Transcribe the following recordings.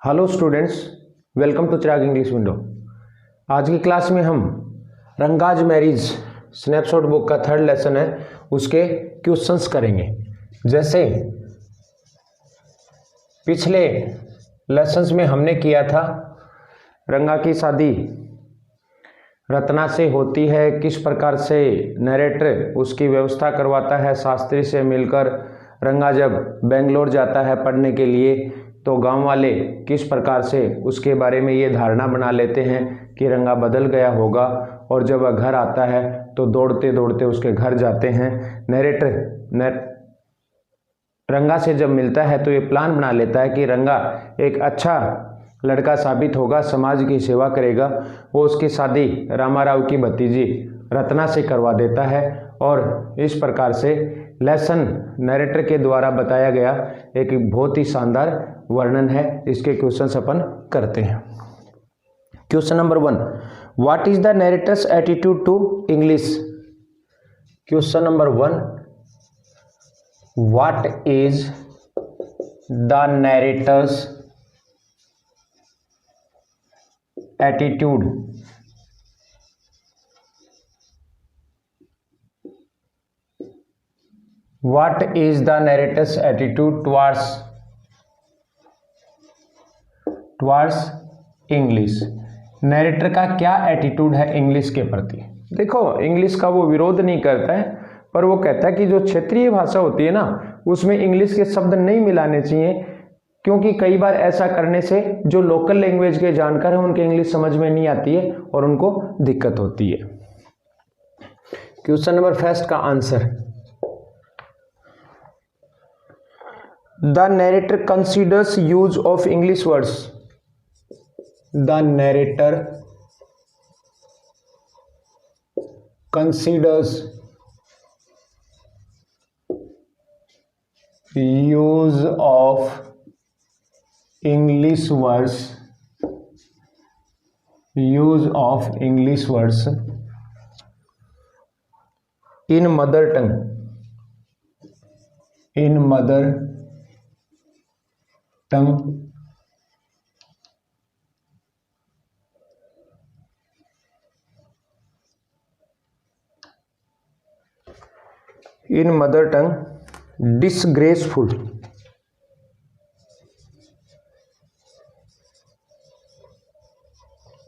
Hello students, welcome to Chirag English window. आज की class में हम रंगाज मैरिज स्नैपशॉट बुक का थर्ड लेसन है, उसके क्वेश्चंस करेंगे। जैसे पिछले लेसन्स में हमने किया था, रंगा की शादी रत्ना से होती है, किस प्रकार से नरेटर उसकी व्यवस्था करवाता है शास्त्री से मिलकर। रंगा जब बेंगलोर जाता है पढ़ने के लिए तो गांव वाले किस प्रकार से उसके बारे में ये धारणा बना लेते हैं कि रंगा बदल गया होगा, और जब वह घर आता है तो दौड़ते दौड़ते उसके घर जाते हैं। रंगा से जब मिलता है तो ये प्लान बना लेता है कि रंगा एक अच्छा लड़का साबित होगा, समाज की सेवा करेगा। वो उसकी शादी रामाराव की भतीजी रत्ना से करवा देता है, और इस प्रकार से लेसन नरेटर के द्वारा बताया गया एक बहुत ही शानदार वर्णन है। इसके क्वेश्चंस अपन करते हैं। Question number 1, what is the narrator's attitude to English. Question number 1, what is the narrator's attitude What is the narrator's attitude towards English? Narrator का क्या एटीट्यूड है इंग्लिश के प्रति। देखो, इंग्लिश का वो विरोध नहीं करता है, पर वो कहता है कि जो क्षेत्रीय भाषा होती है ना, उसमें इंग्लिश के शब्द नहीं मिलाने चाहिए, क्योंकि कई बार ऐसा करने से जो लोकल लैंग्वेज के जानकार हैं उनके इंग्लिश समझ में नहीं आती है और उनको दिक्कत होती है। क्वेश्चन नंबर फर्स्ट का answer, The narrator considers use of English words. The narrator considers use of English words. Use of English words in mother tongue. In mother tongue disgraceful.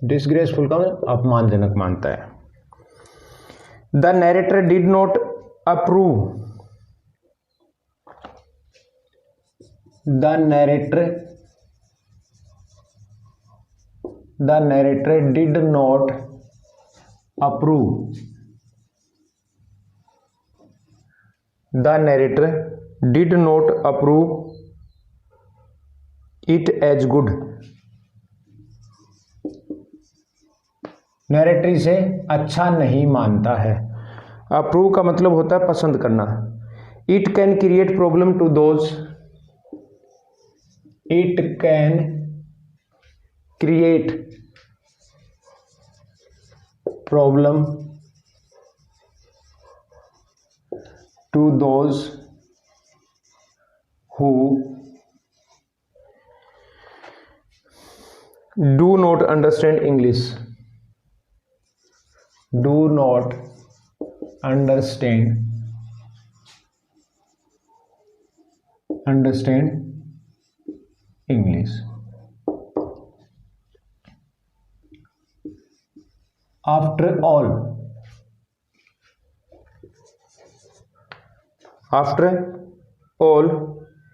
Disgraceful का अपमानजनक मानता है। The narrator did not approve. The narrator did not approve. The narrator did not approve it as good. Narrator इसे अच्छा नहीं मानता है। Approve का मतलब होता है पसंद करना। It can create problem to those. It can create problem to those who do not understand English. Do not understand English. After all,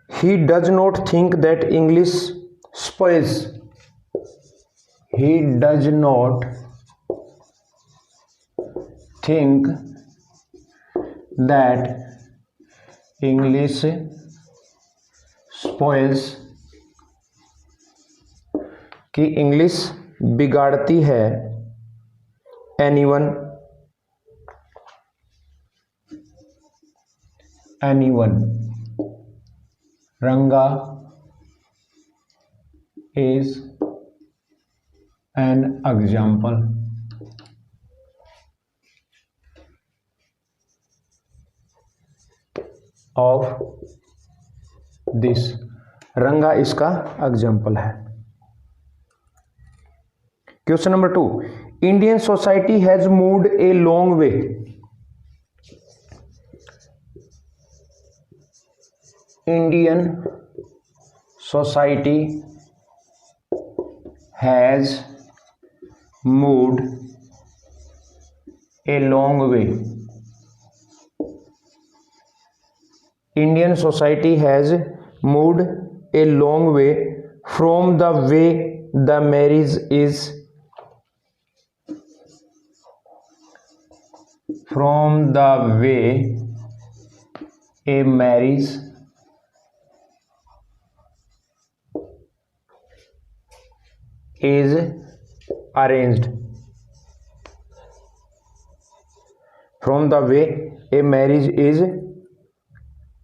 he does not think that English spoils. He does not think that English spoils, कि English बिगाड़ती है anyone रंगा is an example of this. रंगा इसका example है। Question number 2, Indian society has moved a long way. Indian society has moved a long way. Indian society has moved a long way from the way the marriage is arranged. From the way a marriage is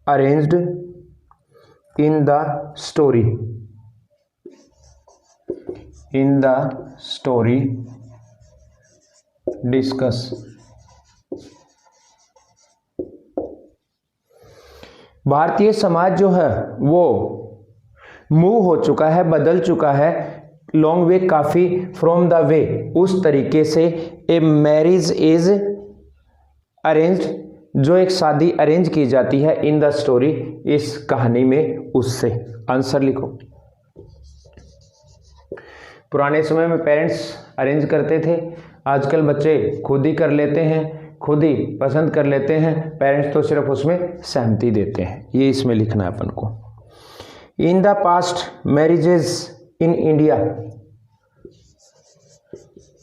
arranged in the story discuss। Bharatiya Samaj जो है वो move हो चुका है, बदल चुका है, long way काफी, फ्रॉम द वे उस तरीके से, ए मैरिज इज अरेंज्ड जो एक शादी अरेंज की जाती है, इन द स्टोरी इस कहानी में, उससे। आंसर लिखो। पुराने समय में पेरेंट्स अरेंज करते थे, आजकल बच्चे खुद ही कर लेते हैं, खुद ही पसंद कर लेते हैं, पेरेंट्स तो सिर्फ उसमें सहमति देते हैं। ये इसमें लिखना है अपन को। In the past marriages in India,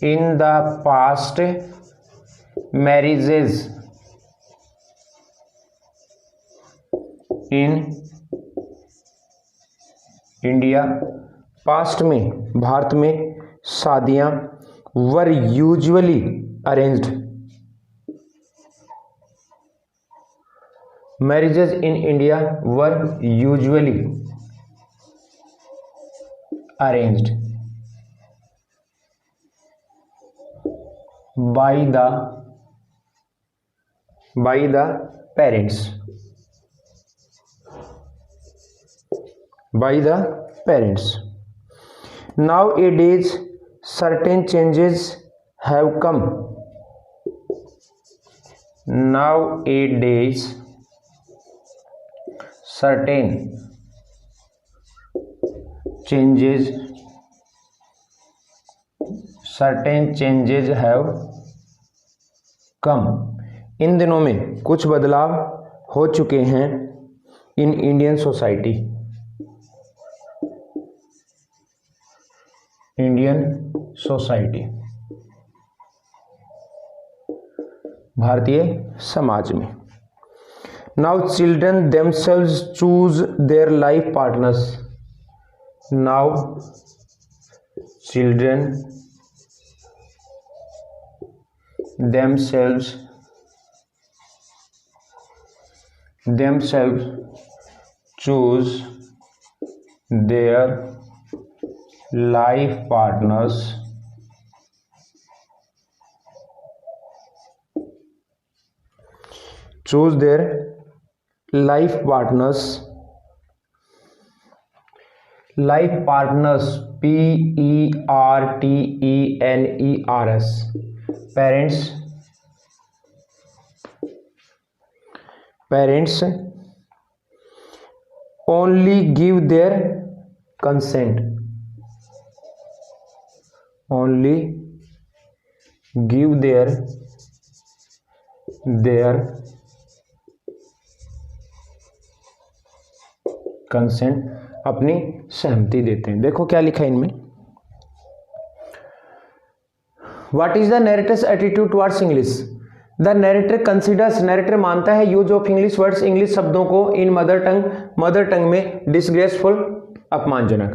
in the past marriages in India, past में भारत में शादियां वर usually arranged. Marriages in India were usually arranged by the parents, by the parents। Nowadays certain changes have come। Nowadays certain changes have come। इन दिनों में कुछ बदलाव हो चुके हैं in Indian society, Indian society Bharatiya Samaj में। Now children themselves choose their life partners. Now children themselves choose there life partners choose their life partners PERTENERS parents only give their consent, only give their consent, अपनी सहमति देते हैं। देखो क्या लिखा है इनमें। What is the narrator's attitude towards English. The narrator considers, narrator मानता है use of English words, English शब्दों को इन मदर टंग में डिसग्रेसफुल, अपमानजनक।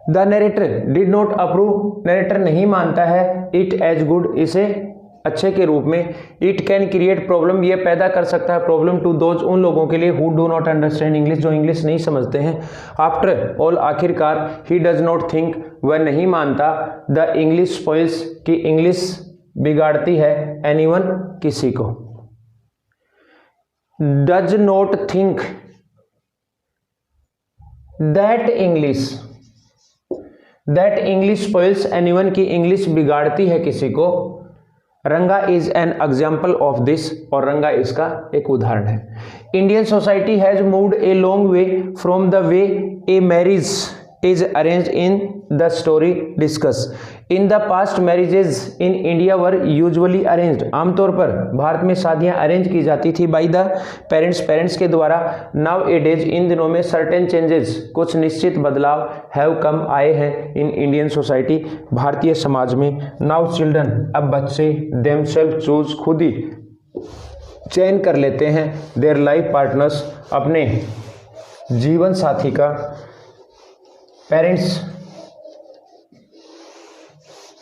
The narrator did not approve, narrator नहीं मानता है इट एज गुड, इसे अच्छे के रूप में। इट कैन क्रिएट प्रॉब्लम, ये पैदा कर सकता है प्रॉब्लम टू दोज, उन लोगों के लिए who do not understand English, जो इंग्लिश नहीं समझते हैं। आफ्टर ऑल, आखिरकार, ही डज नॉट थिंक, वह नहीं मानता, द इंग्लिश स्पॉइल्स, कि इंग्लिश बिगाड़ती है, एनीवन, किसी को। Does not think that English, that English spoils anyone, की इंग्लिश बिगाड़ती है किसी को। रंगा is an example of this, और रंगा इसका एक उदाहरण है। Indian society has moved a long way from the way a marriage is arranged in the story discuss. In the past marriages in India were usually arranged, आमतौर पर भारत में शादियां अरेंज की जाती थी बाय द पेरेंट्स के द्वारा। Now ए days, इन दिनों में सर्टेन चेंजेस, कुछ निश्चित बदलाव हैव कम आए हैं in Indian society, Bharatiya Samaj में। नाउ चिल्ड्रन, अब बच्चे देमसेल्फ चूज, खुद ही चयन कर लेते हैं देयर लाइफ पार्टनर्स, अपने जीवन साथी का।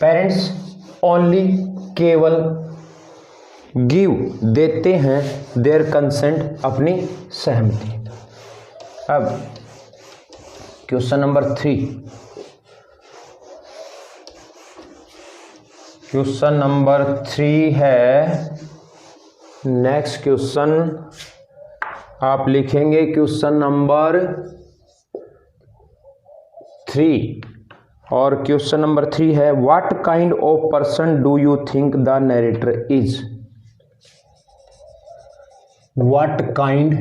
पेरेंट्स ओनली, केवल गिव, देते हैं देयर कंसेंट, अपनी सहमति। अब क्वेश्चन नंबर 3, क्वेश्चन नंबर 3 है, नेक्स्ट क्वेश्चन आप लिखेंगे क्वेश्चन नंबर 3, और क्वेश्चन नंबर 3 है, what kind of person do you think the narrator is. What kind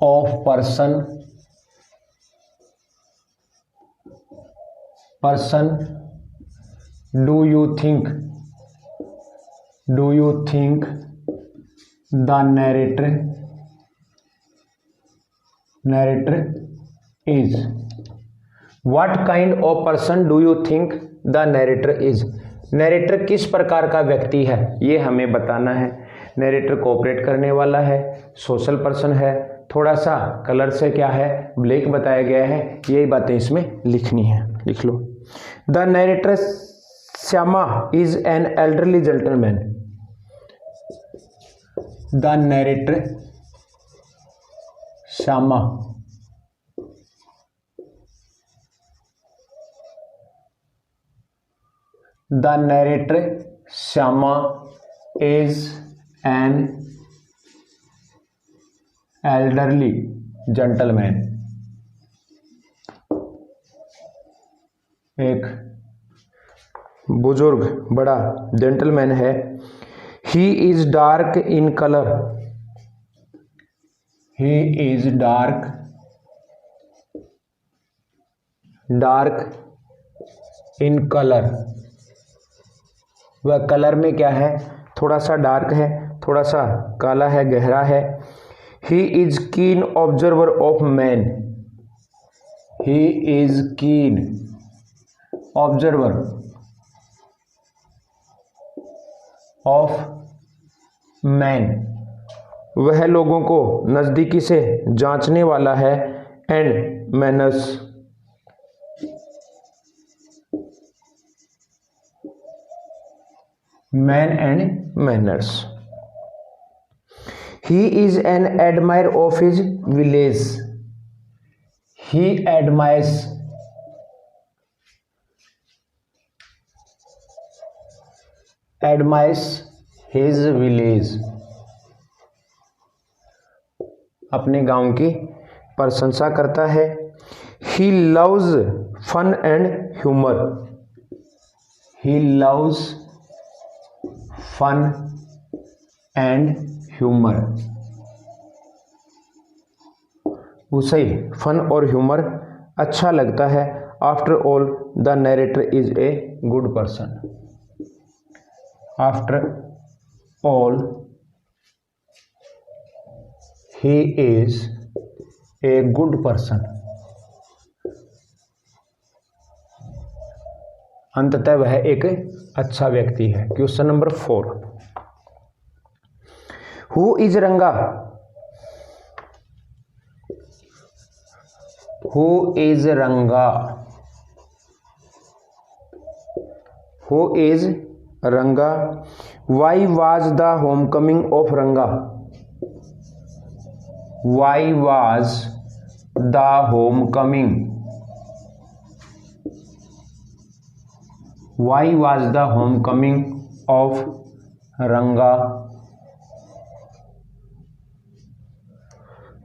of person do you think the narrator is. What kind of person do you think the narrator is? Narrator किस प्रकार का व्यक्ति है, ये हमें बताना है। Narrator cooperate करने वाला है, सोशल पर्सन है, थोड़ा सा कलर से क्या है, ब्लैक बताया गया है, यही बातें इसमें लिखनी है, लिख लो। The narrator Shyama is an elderly gentleman. The narrator Shyama The narrator Shyama is an elderly gentleman. एक बुजुर्ग बड़ा जेंटलमैन है। He is dark in color. He is dark in color. वह कलर में क्या है, थोड़ा सा डार्क है, थोड़ा सा काला है, गहरा है। He is keen observer of man. He is keen observer of man, वह लोगों को नजदीकी से जांचने वाला है। And manners, man and manners. He is an admire of his village. He admires his village, अपने गांव की प्रशंसा करता है। He loves fun and humour. He loves fun and humour, उसे फन और ह्यूमर अच्छा लगता है। After all the narrator is a good person. After all he is a good person, अंततः वह एक अच्छा व्यक्ति है। Question number 4, who is Ranga. Who is Ranga. Who is Ranga. Why was the homecoming of Ranga. Why was the homecoming. Why was the homecoming of Ranga?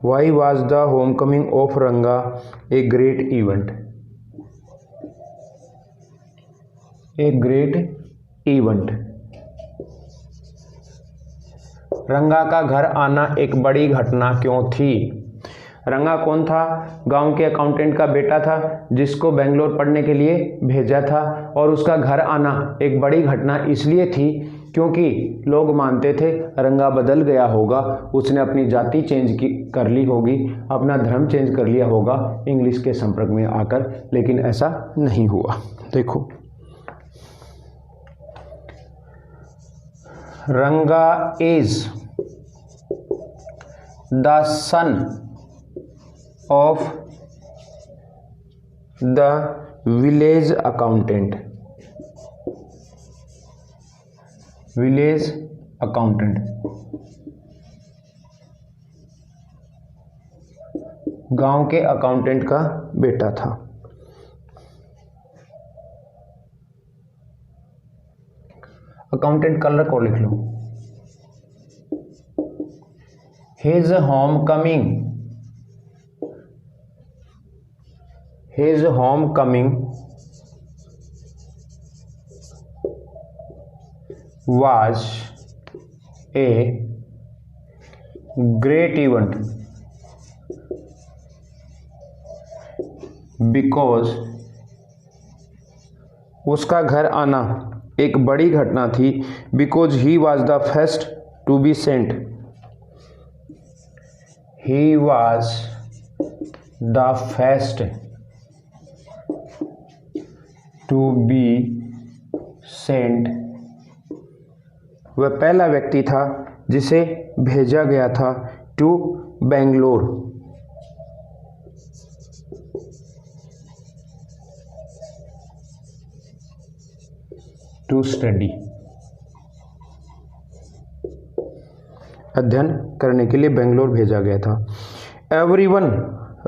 Why was the homecoming of Ranga a great event? A great event. रंगा का घर आना एक बड़ी घटना क्यों थी? रंगा कौन था? गांव के अकाउंटेंट का बेटा था जिसको बेंगलोर पढ़ने के लिए भेजा था, और उसका घर आना एक बड़ी घटना इसलिए थी क्योंकि लोग मानते थे रंगा बदल गया होगा, उसने अपनी जाति कर ली होगी, अपना धर्म चेंज कर लिया होगा इंग्लिश के संपर्क में आकर, लेकिन ऐसा नहीं हुआ। देखो, रंगा is the son of the village accountant. Village accountant, गांव के अकाउंटेंट का बेटा था। अकाउंटेंट कलर को लिख लो, his home coming was a great event because उसका घर आना एक बड़ी घटना थी because he was the first to be sent। he was the first to be sent। वह पहला व्यक्ति था जिसे भेजा गया था टू बेंगलोर, टू स्टडी, अध्ययन करने के लिए बेंगलोर भेजा गया था। Everyone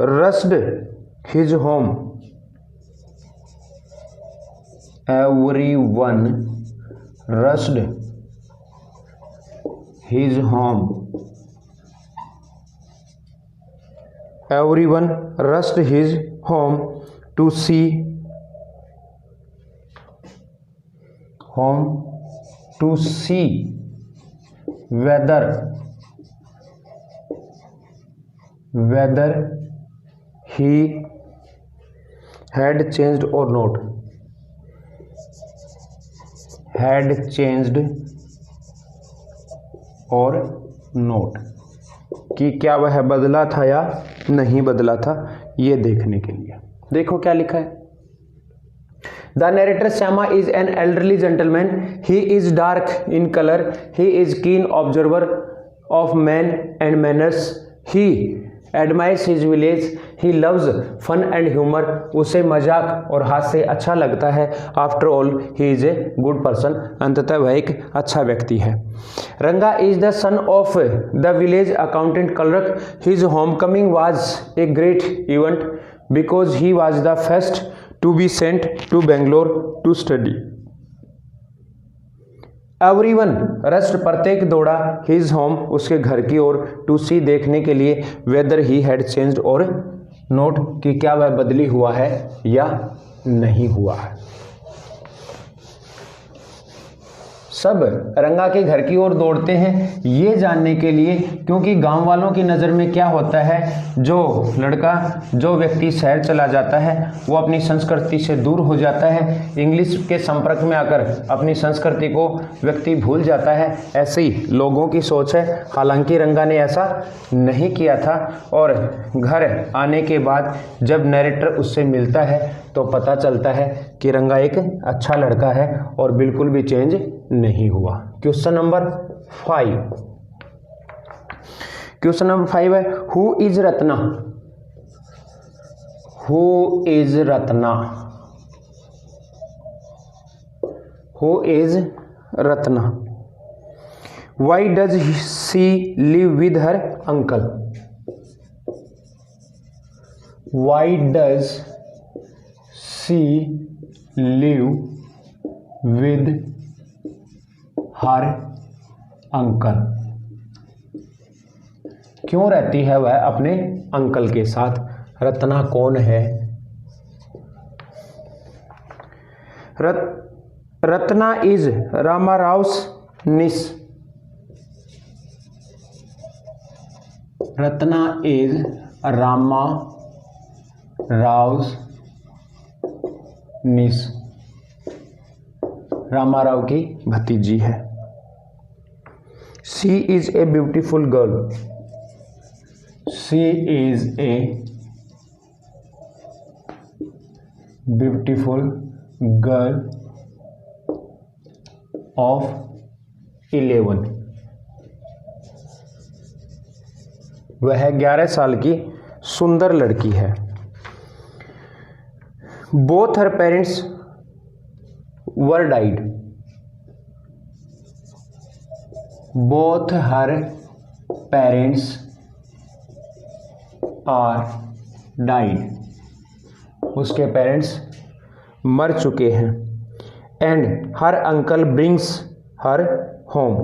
rushed his home. Everyone rushed his home। Everyone rushed his home to see whether he had changed or not। had changed और नोट, कि क्या वह बदला था या नहीं बदला था, ये देखने के लिए। देखो क्या लिखा है। The narrator Shyama is an elderly gentleman. He is dark in colour. He is keen observer of man and manners. He admires his village. He loves fun and humour. उसे मजाक और हास्य अच्छा लगता है। After all he is a good person. अंततः वह एक अच्छा व्यक्ति है। Ranga is the son of the village accountant clerk. His home coming was a great event because he was the first to be sent to Bangalore to study. Everyone rushed प्रत्येक दौड़ा his home उसके घर की ओर टू सी देखने के लिए weather he had changed और note कि क्या वह बदली हुआ है या नहीं हुआ है। सब रंगा के घर की ओर दौड़ते हैं ये जानने के लिए क्योंकि गांव वालों की नज़र में क्या होता है, जो व्यक्ति शहर चला जाता है वो अपनी संस्कृति से दूर हो जाता है, इंग्लिश के संपर्क में आकर अपनी संस्कृति को व्यक्ति भूल जाता है। ऐसे ही लोगों की सोच है। हालांकि रंगा ने ऐसा नहीं किया था और घर आने के बाद जब नरेटर उससे मिलता है तो पता चलता है कि रंगा एक अच्छा लड़का है और बिल्कुल भी चेंज नहीं हुआ। Question number 5। क्वेश्चन नंबर 5 है who is Ratna. Who is Ratna. Who is Ratna. Why does she live with her uncle. Why does she live with her uncle. क्यों रहती है वह अपने अंकल के साथ। रत्ना कौन है। Ratna is Ramarao's niece. Ratna is Rama Rao's niece. Ramarao की भतीजी है. She is a beautiful girl. She is a beautiful girl of 11. वह 11 साल की सुंदर लड़की है. Both her parents were died. Both her parents are died. उसके पेरेंट्स मर चुके हैं. And her uncle brings her home.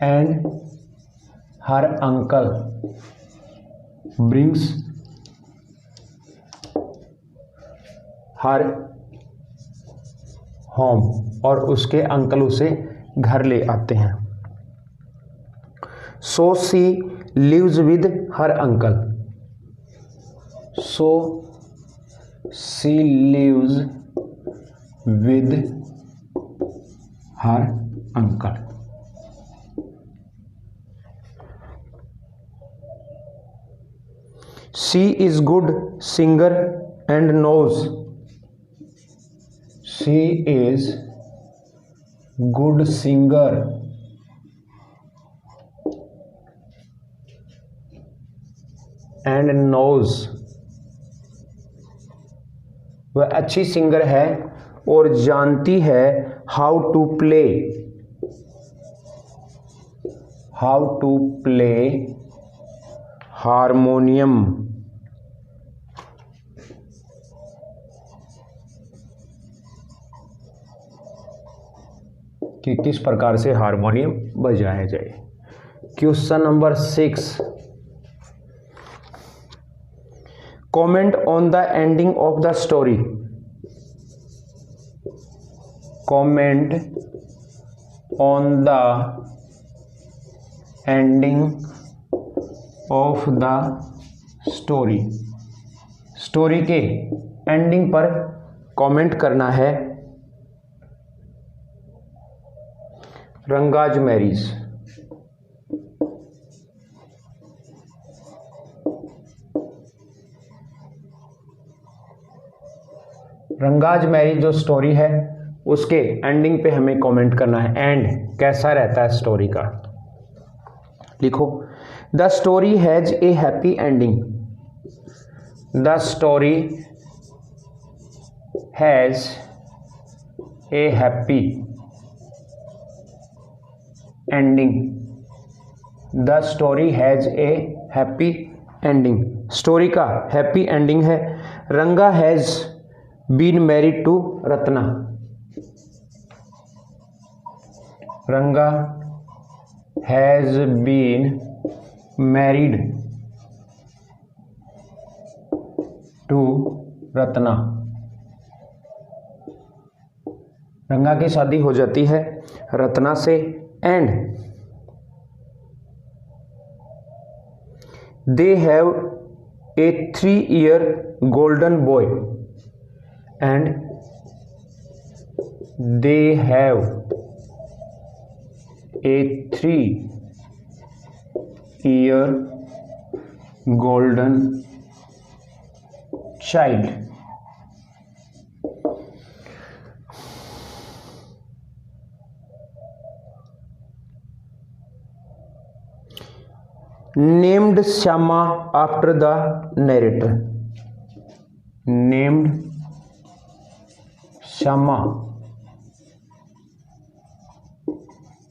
And her uncle brings her home. और उसके अंकल उसे घर ले आते हैं. So she lives with her uncle. So she lives with her uncle. She is good singer and knows. She is good singer and knows. वह अच्छी singer है और जानती है हाउ टू प्ले हारमोनियम. कि किस प्रकार से हारमोनियम बजाया जाए. Question number 6. Comment on the ending of the story. Comment on the ending of the story. Story के एंडिंग पर कमेंट करना है. रंगाज मैरिज. रंगाज मैरिज जो स्टोरी है उसके एंडिंग पे हमें कमेंट करना है. एंड कैसा रहता है स्टोरी का. लिखो. The story has a happy ending. The story has a happy ending. The story has a happy ending. Story का हैप्पी एंडिंग है. Ranga has been married to Ratna. Ranga has been married to Ratna. Ranga की शादी हो जाती है रत्ना से. And they have a 3-year golden boy. And they have a 3-year golden child. Named Shyama after the narrator. Named Shyama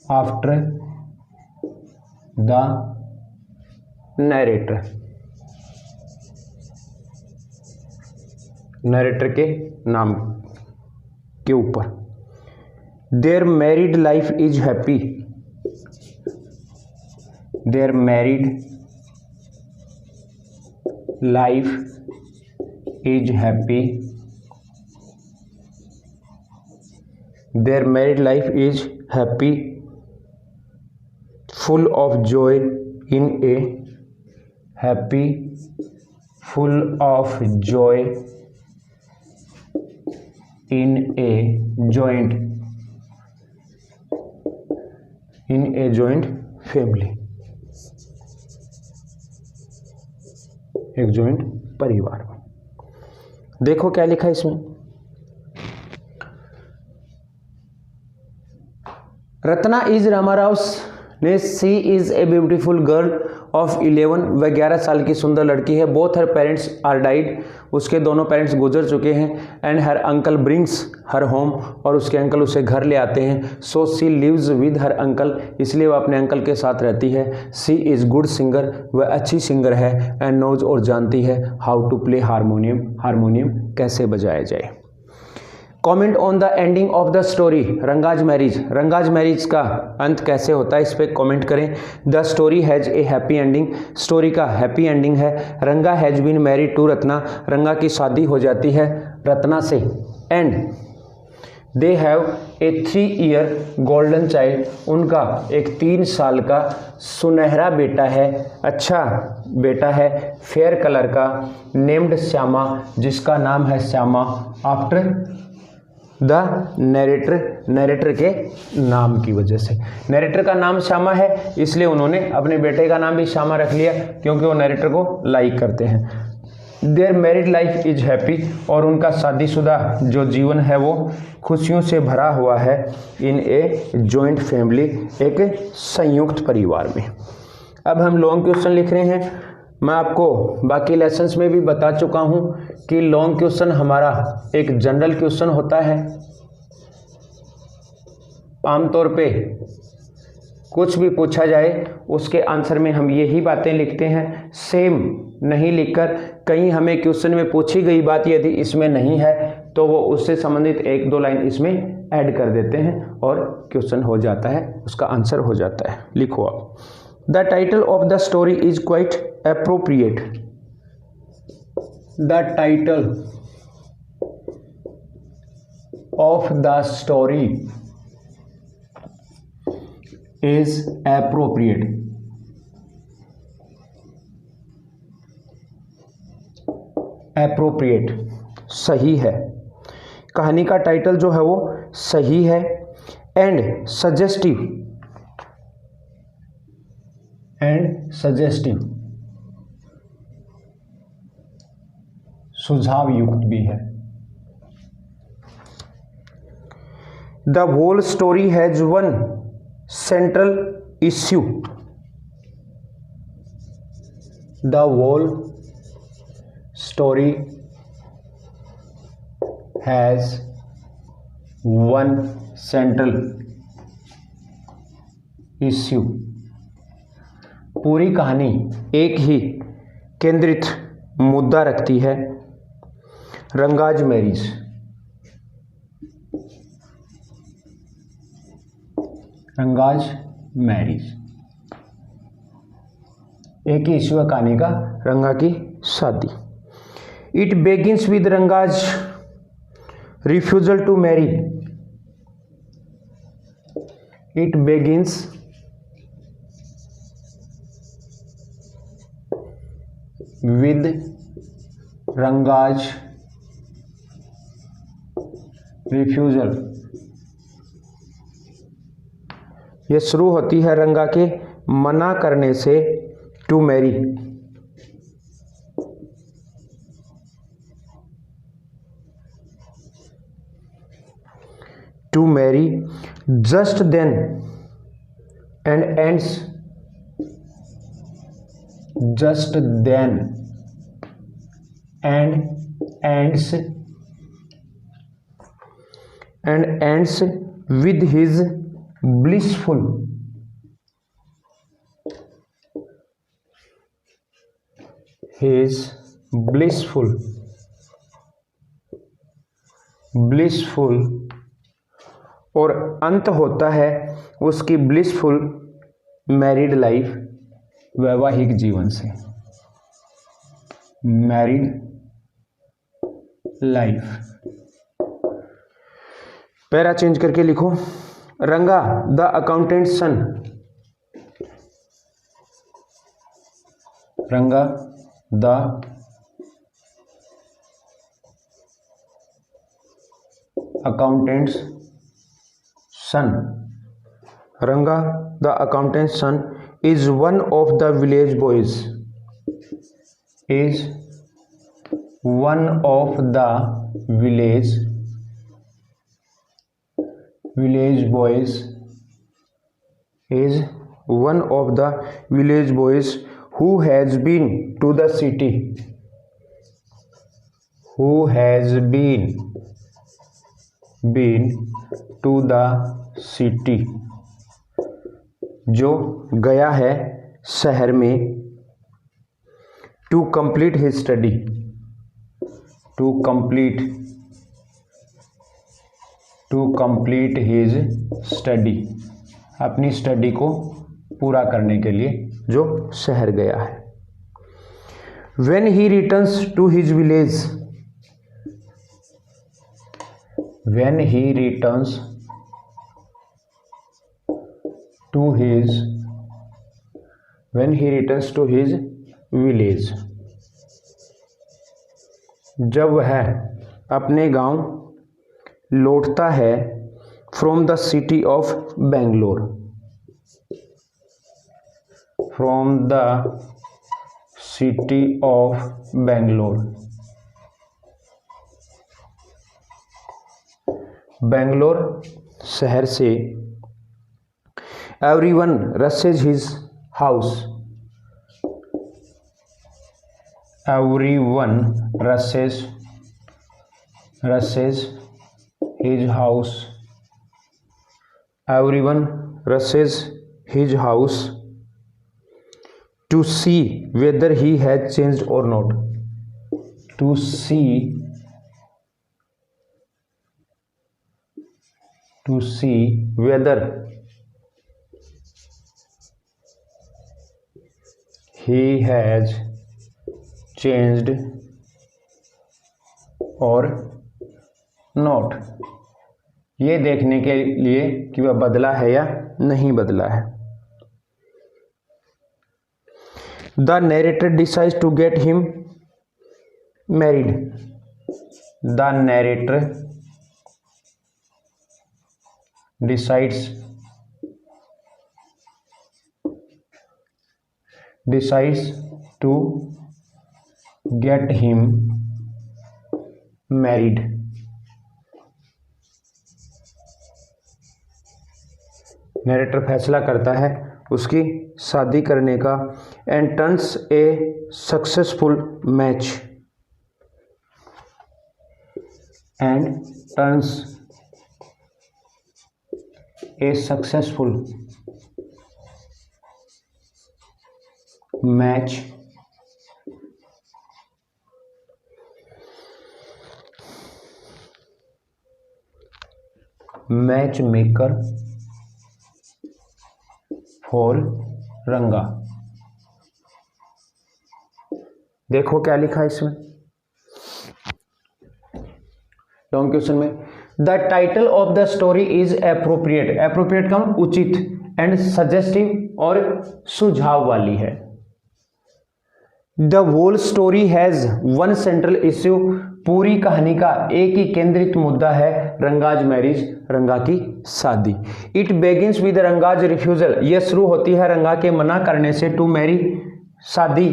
after the narrator. Narrator के नाम के ऊपर. Their married life is happy. Their married life is happy their married life is happy, full of joy in a happy, full of joy in a joint family, एक joint परिवार में। देखो क्या लिखा है इसमें, Ratna is Ramarao's niece she is a beautiful girl of 11, वह 11 साल की सुंदर लड़की है। Both her parents are died, उसके दोनों पेरेंट्स गुजर चुके हैं। And her uncle brings her home, और उसके अंकल उसे घर ले आते हैं। So she lives with her uncle, इसलिए वह अपने अंकल के साथ रहती है। सी इज़ गुड सिंगर, वह अच्छी सिंगर है। एंड नोज, और जानती है how to play harmonium, harmonium कैसे बजाया जाए। Comment on the ending of the story Ranga's marriage, Ranga's marriage का अंत कैसे होता है इस पर कॉमेंट करें। The story has a happy ending, story का हैप्पी एंडिंग है। Ranga has been married to Ratna, Ranga की शादी हो जाती है रत्ना से। And they have a 3 year golden child, उनका एक 3 साल का सुनहरा बेटा है, अच्छा बेटा है, फेयर कलर का, नेम्ड श्यामा, जिसका नाम है श्यामा, आफ्टर द नरेटर के नाम की वजह से। नरेटर का नाम श्यामा है, इसलिए उन्होंने अपने बेटे का नाम भी श्यामा रख लिया, क्योंकि वो नरेटर को लाइक करते हैं। Their married life is happy, और उनका शादीशुदा जो जीवन है वो खुशियों से भरा हुआ है। इन ए जॉइंट फैमिली, एक संयुक्त परिवार में। अब हम लॉन्ग क्वेश्चन लिख रहे हैं। मैं आपको बाकी लेसन्स में भी बता चुका हूं कि लॉन्ग क्वेश्चन हमारा एक जनरल क्वेश्चन होता है। आमतौर पे कुछ भी पूछा जाए उसके आंसर में हम यही बातें लिखते हैं, सेम नहीं लिखकर। कहीं हमें क्वेश्चन में पूछी गई बात यदि इसमें नहीं है तो वो उससे संबंधित 1-2 लाइन इसमें ऐड कर देते हैं और क्वेश्चन हो जाता है, उसका आंसर हो जाता है। लिखो आप, the title of the story is quite appropriate. The title of the story is appropriate. Appropriate सही है, कहानी का टाइटल जो है वो सही है। एंड सजेस्टिव, सुझाव युक्त भी है। The whole story has one central issue, the whole story has one central issue, पूरी कहानी एक ही केंद्रित मुद्दा रखती है। रंगाज मैरिज, रंगाज मैरिज एक ही इश्यू है कहानी का, रंगा की शादी। It begins with Ranga's refusal to marry, it begins with Ranga's refusal, यह शुरू होती है रंगा के मना करने से, to marry, to marry, just then and ends, just then and ends with his blissful और अंत होता है उसकी ब्लिसफुल मैरिड लाइफ, वैवाहिक जीवन से। मैरिड लाइफ, पैरा चेंज करके लिखो। रंगा the accountant sun, Ranga the accountant's son, Ranga the accountant son is one of the village boys, is one of the village boys, is one of the village boys who has been to the city, who has been to the city, जो गया है शहर में, to complete his study, to complete his study, अपनी study को पूरा करने के लिए जो शहर गया है। When he returns to his village, when he returns to his village, जब वह अपने गांव लौटता है, from the city of Bangalore, from the city of Bangalore, Bangalore शहर से, everyone rushes his house, everyone rushes his house, everyone rushes his house to see whether he has changed or not, to see whether he has changed or not, ये देखने के लिए कि वह बदला है या नहीं बदला है। The narrator decides to get him married, the narrator decides to get him married, narrator फैसला करता है उसकी शादी करने का, and turns a successful match, and turns a successful match match maker for Ranga. देखो क्या लिखा है इसमें लॉन्ग क्वेश्चन में, the title of the story is appropriate, appropriate का उचित, एंड सजेस्टिव और सुझाव वाली है। The whole story has one central issue, पूरी कहानी का एक ही केंद्रित मुद्दा है, रंगाज मैरिज, रंगा की शादी। It begins with Ranga's refusal, यह शुरू होती है रंगा के मना करने से, टू मैरी, शादी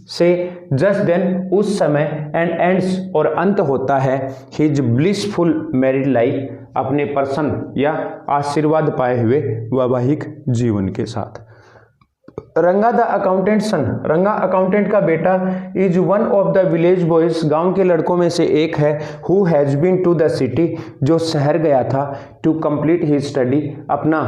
से, जस्ट देन, उस समय, एंड एंड्स, और अंत होता है, हिज ब्लिसफुल मैरिड लाइफ, अपने प्रसन्न या आशीर्वाद पाए हुए वैवाहिक जीवन के साथ। रंगा द अकाउंटेंट सन, रंगा अकाउंटेंट का बेटा, is one of the village boys, गांव के लड़कों में से एक है, who has been to the city, जो शहर गया था, टू कंप्लीट हिज स्टडी, अपना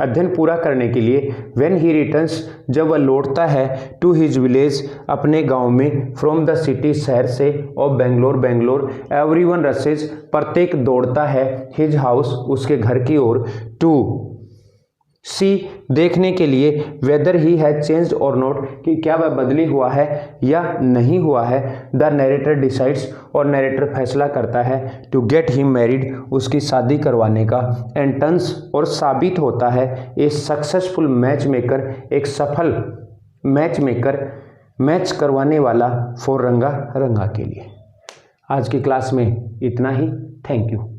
अध्ययन पूरा करने के लिए, व्हेन ही रिटर्न्स, जब वह लौटता है, टू हिज विलेज, अपने गांव में, फ्रॉम द सिटी, शहर से, और बेंगलोर, बेंगलोर, एवरीवन रसेज, प्रत्येक दौड़ता है, हिज हाउस, उसके घर की ओर, टू सी देखने के लिए वेदर ही हैज चेंज्ड और नॉट कि क्या वह बदली हुआ है या नहीं हुआ है। द नरेटर डिसाइड्स और नरेटर फैसला करता है टू गेट हिम मैरिड उसकी शादी करवाने का। एंड टर्न्स और साबित होता है ए सक्सेसफुल मैच मेकर एक सफल मैच मेकर मैच करवाने वाला फॉर रंगा रंगा के लिए। आज की क्लास में इतना ही। Thank you.